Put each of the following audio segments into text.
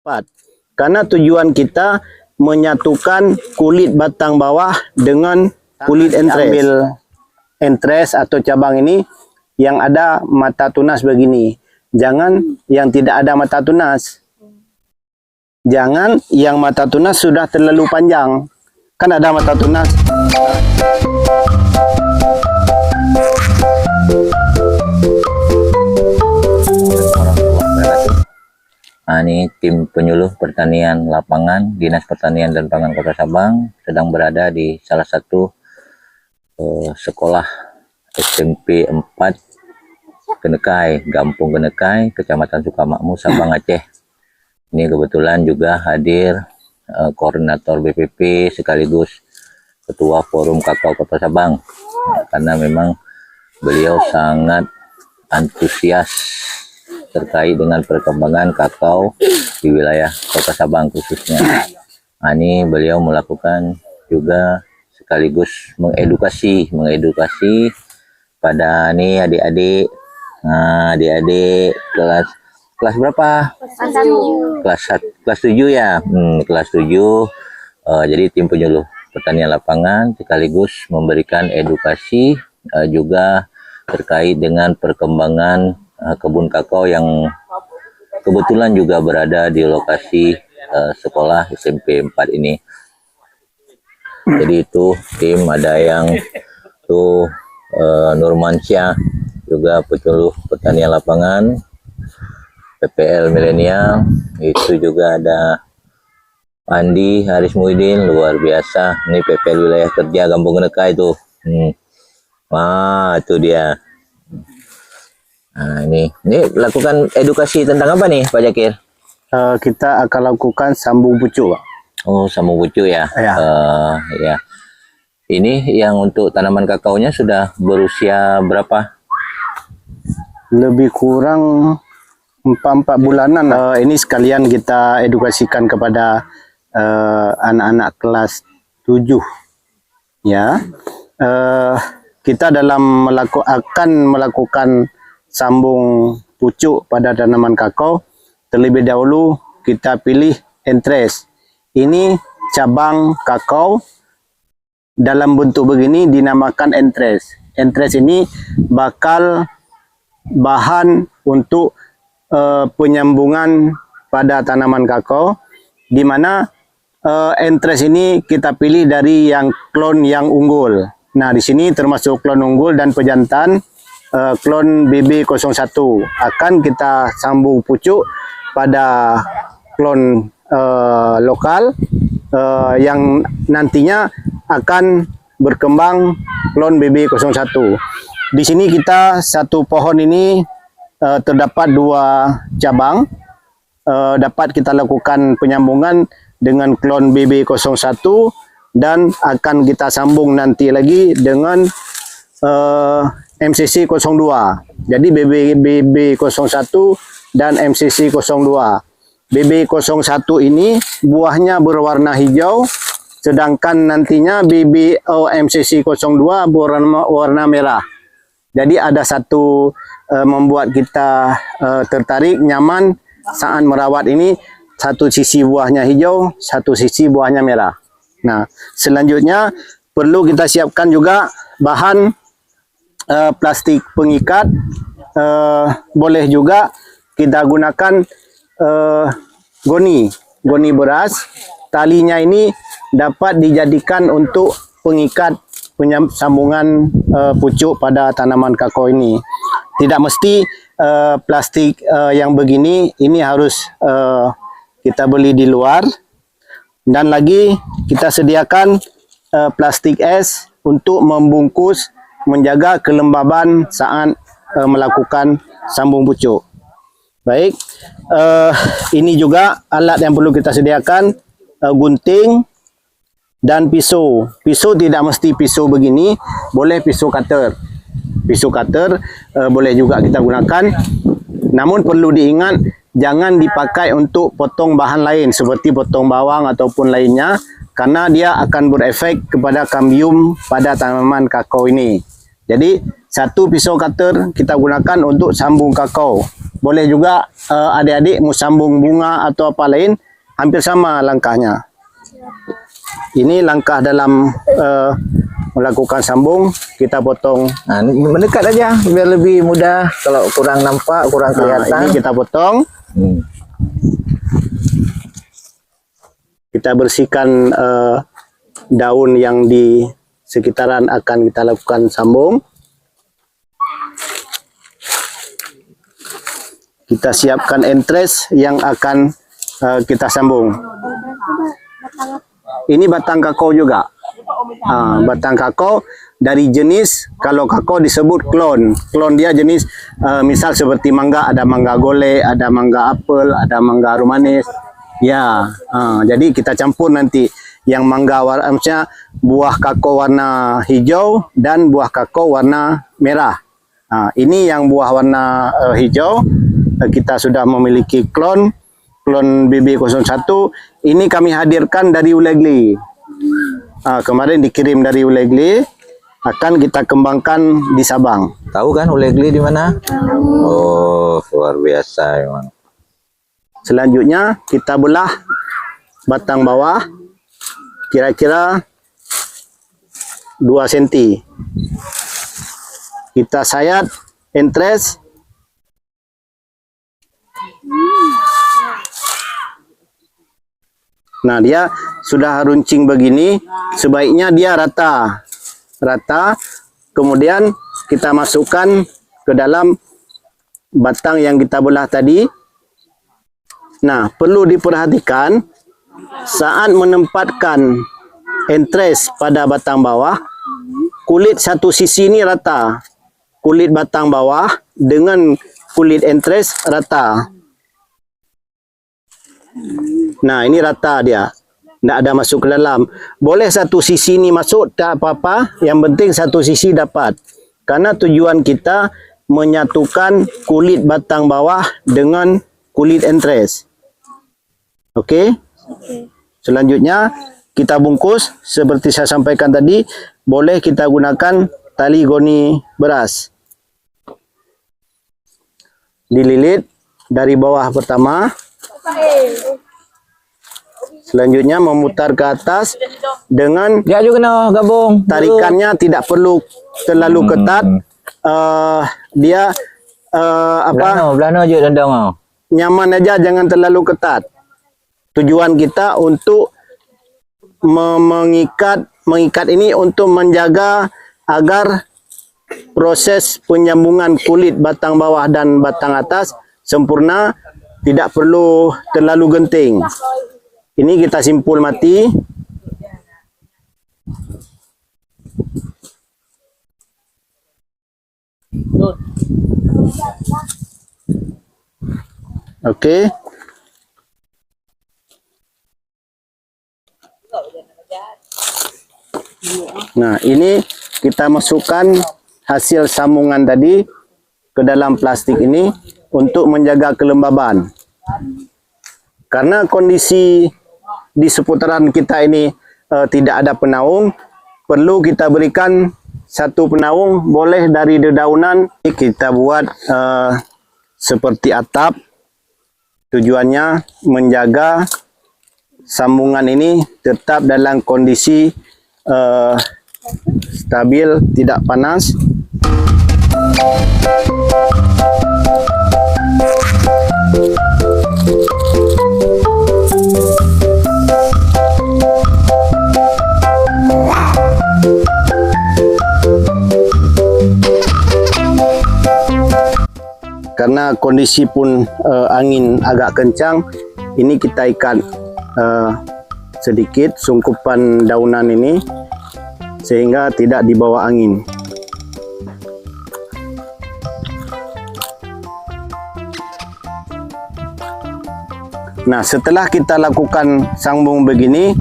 Tepat. Karena tujuan kita menyatukan kulit batang bawah dengan kulit entres. Ambil entres atau cabang ini yang ada mata tunas begini. Jangan yang tidak ada mata tunas. Jangan yang mata tunas sudah terlalu panjang. Kan ada mata tunas. Nah, ini tim penyuluh pertanian lapangan Dinas Pertanian dan Pangan Kota Sabang sedang berada di salah satu sekolah SMP 4 Genekai, Gampung Genekai, Kecamatan Sukamakmur, Sabang, Aceh. Ini kebetulan juga hadir koordinator BPP sekaligus Ketua Forum Kakao Kota Sabang, karena memang beliau sangat antusias terkait dengan perkembangan kakao di wilayah Kota Sabang khususnya. Nah, ini beliau melakukan juga sekaligus mengedukasi pada nih adik-adik. Nah, adik-adik kelas berapa? Kelas 7 ya. Kelas 7. Jadi tim penyuluh pertanian lapangan sekaligus memberikan edukasi juga terkait dengan perkembangan kebun kakao yang kebetulan juga berada di lokasi sekolah SMP 4 ini. Jadi itu tim ada yang tuh Nurmansyah, juga penyuluh pertanian lapangan PPL Milenial, itu juga ada Andi Haris Muhyiddin, luar biasa. Ini PPL wilayah kerja Gampung Genekai itu. Wah, itu dia. Nah, ini lakukan edukasi tentang apa nih Pak Jakir? Kita akan lakukan sambung pucuk, Pak. Oh, sambung pucuk ya. Ya. Ya. Ini yang untuk tanaman kakaonya sudah berusia berapa? Lebih kurang 4 bulanan. Ini sekalian kita edukasikan kepada anak-anak kelas 7. Ya. Kita akan melakukan sambung pucuk pada tanaman kakao. Terlebih dahulu kita pilih entres. Ini cabang kakao dalam bentuk begini dinamakan entres. Entres ini bakal bahan untuk penyambungan pada tanaman kakao, di mana entres ini kita pilih dari yang klon yang unggul. Nah, di sini termasuk klon unggul dan pejantan. Klon BB01 akan kita sambung pucuk pada klon lokal yang nantinya akan berkembang klon BB01. Di sini kita satu pohon ini terdapat 2 cabang, dapat kita lakukan penyambungan dengan klon BB01 dan akan kita sambung nanti lagi dengan MCC 02. Jadi BB01 dan MCC 02. BB01 ini buahnya berwarna hijau, sedangkan nantinya MCC 02 berwarna merah. Jadi ada satu membuat kita tertarik, nyaman saat merawat ini. Satu sisi buahnya hijau, satu sisi buahnya merah. Nah, selanjutnya perlu kita siapkan juga bahan plastik pengikat. Boleh juga kita gunakan goni beras. Talinya ini dapat dijadikan untuk pengikat sambungan pucuk pada tanaman kakao ini. Tidak mesti plastik yang begini, ini harus kita beli di luar. Dan lagi kita sediakan plastik es untuk membungkus, menjaga kelembaban saat melakukan sambung pucuk. Baik, ini juga alat yang perlu kita sediakan, gunting dan pisau. Pisau tidak mesti pisau begini, boleh pisau cutter. Pisau cutter boleh juga kita gunakan. Namun perlu diingat, jangan dipakai untuk potong bahan lain seperti potong bawang ataupun lainnya, karena dia akan berefek kepada kambium pada tanaman kakao ini. Jadi satu pisau cutter kita gunakan untuk sambung kakao. boleh juga adik-adik mau sambung bunga atau apa lain, hampir sama langkahnya. Ini langkah dalam melakukan sambung, kita potong. Nah, mendekat aja biar lebih mudah. Kalau kurang nampak, kurang kelihatan. Ini kita potong. Kita bersihkan daun yang di sekitaran akan kita lakukan sambung. Kita siapkan entres yang akan kita sambung. Ini batang kakao juga. Batang kakao dari jenis, kalau kakao disebut klon. Klon dia jenis misal seperti mangga, ada mangga gole, ada mangga apel, ada mangga romanes. Ya, jadi kita campur nanti yang mangga maksudnya buah kakao warna hijau dan buah kakao warna merah. Ini yang buah warna hijau, kita sudah memiliki klon BB01. Ini kami hadirkan dari Ulegli. Kemarin dikirim dari Ulegli, akan kita kembangkan di Sabang. Tahu kan Ulegli di mana? Oh, luar biasa memang. Selanjutnya kita belah batang bawah kira-kira 2 cm. Kita sayat entres. Nah, dia sudah runcing begini, sebaiknya dia rata. Kemudian kita masukkan ke dalam batang yang kita belah tadi. Nah, perlu diperhatikan saat menempatkan entres pada batang bawah, kulit satu sisi ini rata. Kulit batang bawah dengan kulit entres rata. Nah, ini rata dia. Tidak ada masuk ke dalam. Boleh satu sisi ini masuk, tak apa-apa. Yang penting satu sisi dapat. Karena tujuan kita menyatukan kulit batang bawah dengan kulit entres. Okey? Selanjutnya, kita bungkus. Seperti saya sampaikan tadi, boleh kita gunakan tali goni beras. Dililit dari bawah pertama. Selanjutnya memutar ke atas dengan Dia juga kena gabung. tarikannya tidak perlu terlalu ketat. Dia Belano je dandang. nyaman aja, jangan terlalu ketat. Tujuan kita untuk mengikat ini untuk menjaga agar proses penyambungan kulit batang bawah dan batang atas sempurna, tidak perlu terlalu genting. Ini kita simpul mati. Okey. Nah, ini kita masukkan hasil sambungan tadi ke dalam plastik ini untuk menjaga kelembaban. Karena kondisi di seputaran kita ini tidak ada penaung, perlu kita berikan satu penaung, boleh dari dedaunan. Kita buat seperti atap. Tujuannya menjaga sambungan ini tetap dalam kondisi stabil, tidak panas. Karena kondisi pun angin agak kencang, ini kita ikat sedikit sungkupan daunan ini sehingga tidak dibawa angin. Nah, setelah kita lakukan sambung begini,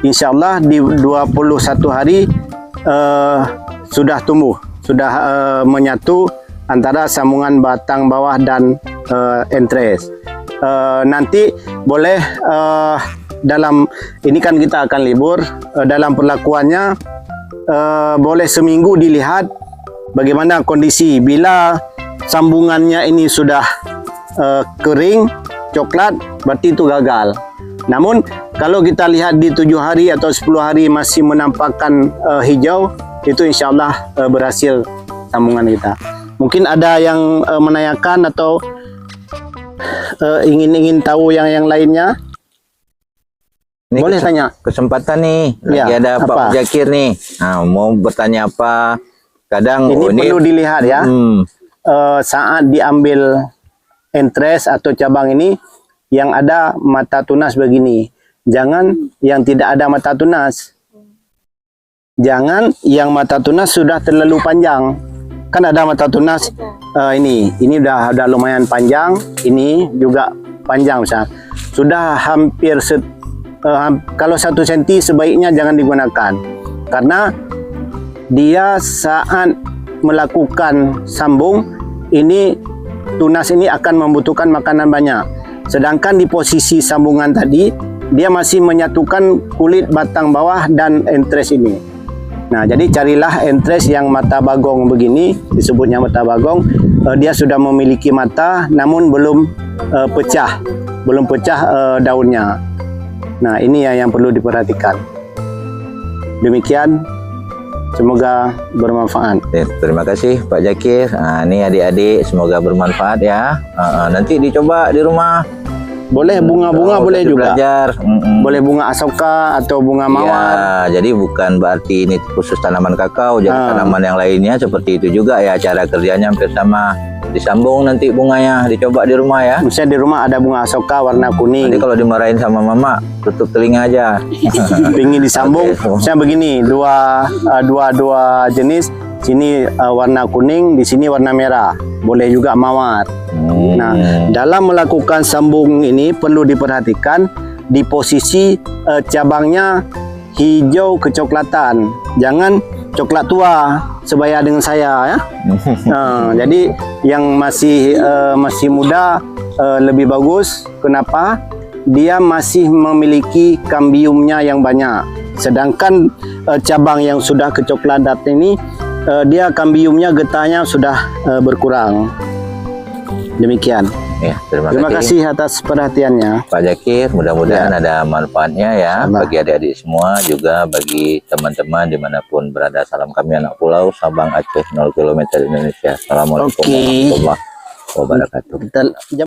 insya Allah di 21 hari sudah tumbuh, sudah menyatu antara sambungan batang bawah dan entres. Nanti boleh dalam ini kan kita akan libur, dalam perlakuannya boleh seminggu dilihat bagaimana kondisi. Bila sambungannya ini sudah kering coklat, berarti itu gagal. Namun kalau kita lihat di 7 hari atau 10 hari masih menampakkan hijau, itu insya Allah berhasil sambungan kita. Mungkin ada yang menanyakan atau ingin tahu yang lainnya. Ini Boleh tanya. Kesempatan nih, lagi Ya, ada apa? Pak Zakir nih. Nah, mau bertanya apa? Kadang Ini perlu dilihat ya. Saat diambil entres atau cabang ini, yang ada mata tunas begini. Jangan yang tidak ada mata tunas. Jangan yang mata tunas sudah terlalu panjang. Kan ada mata tunas ini udah lumayan panjang, ini juga panjang Ustaz. Sudah hampir kalau 1 cm sebaiknya jangan digunakan. Karena dia saat melakukan sambung ini, tunas ini akan membutuhkan makanan banyak. Sedangkan di posisi sambungan tadi, dia masih menyatukan kulit batang bawah dan entres ini. Nah, jadi carilah entres yang mata bagong begini, disebutnya mata bagong. Dia sudah memiliki mata, namun belum pecah daunnya. Nah, ini yang perlu diperhatikan. Demikian, semoga bermanfaat. Terima kasih Pak Zakir. Nah, ini adik-adik semoga bermanfaat ya. Nanti dicoba di rumah. Boleh bunga-bunga, boleh juga. Belajar. Boleh bunga asoka atau bunga mawar. Ya, jadi bukan berarti ini khusus tanaman kakao, jadi tanaman yang lainnya seperti itu juga ya, cara kerjanya hampir sama. Disambung nanti bunganya, dicoba di rumah ya. Misalnya di rumah ada bunga asoka warna kuning. Nanti kalau dimarahin sama mama, tutup telinga aja. Pingin disambung, misalnya begini, dua jenis. Sini warna kuning, di sini warna merah. Boleh juga mawar. Nah, dalam melakukan sambung ini perlu diperhatikan di posisi cabangnya hijau kecoklatan. Jangan coklat tua sebaya dengan saya ya. Nah, jadi yang masih muda lebih bagus. Kenapa? Dia masih memiliki kambiumnya yang banyak. Sedangkan cabang yang sudah kecoklatan ini dia kambiumnya, getahnya sudah berkurang. Demikian. Ya, Terima kasih atas perhatiannya. Pak Zakir, mudah-mudahan ada manfaatnya ya bagi adik-adik semua, juga bagi teman-teman dimanapun berada. Salam kami anak pulau Sabang Aceh 0 km Indonesia. Assalamualaikum warahmatullahi wabarakatuh.